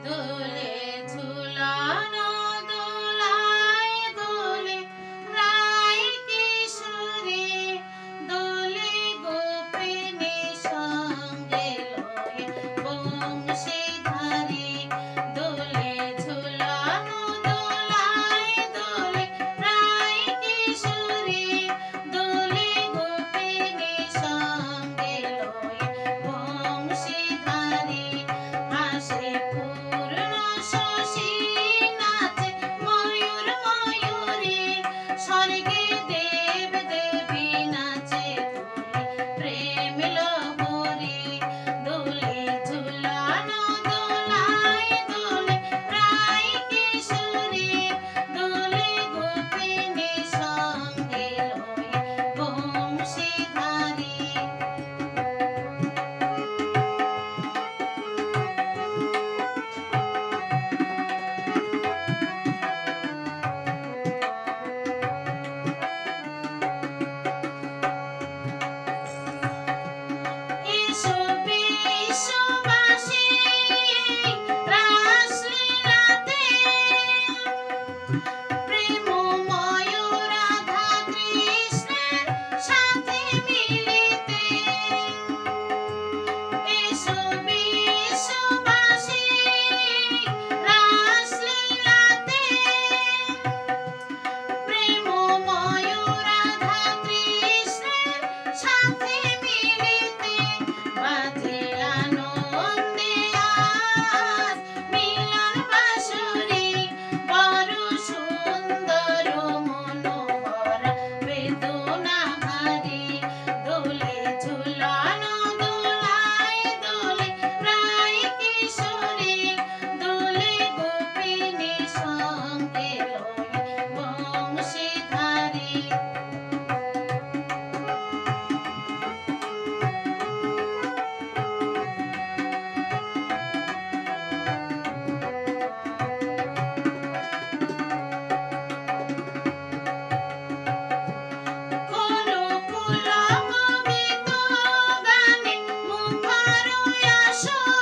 দোলে ঝুলানো দোলায় দোলে রায় কিশোরী দোলে গোপিনী সঙ্গে লয়ে বংশীধারী দোলে ঝুলানো দোলায় দোলে রায় কিশোরী দোলে গোপিনী সঙ্গে লয়ে বংশীধারী হাসে পূর্ণ শশী নাচে ময়ূর ময়ূরী স্বর্গে দেব দেবী নাচে দোলে প্রেম লহরী দোলে ঝুলানো দোলায় দোলে রায় কিশোরী দোলে গোপিনী সঙ্গে লয়ে বংশীধারী এসো বিশ্ববাসী রাসলীলাতে প্রেমময় রাধা কৃষ্ণের সাথে মিলিতে এসো বিশ্ববাসী রাসলীলাতে প্রেমময় রাধা কৃষ্ণের সাথে মিলিতে বাজে আনন্দে আজ মিলন বাঁশরী বড় সুন্দর মনোহরা বেদনাহারী দোলে ঝুলানো দোলায় দোলে রায় কিশোরী দোলে গোপিনী সঙ্গে লয়ে বংশীধারী কোনো পুলকিত গানে মুখর আসর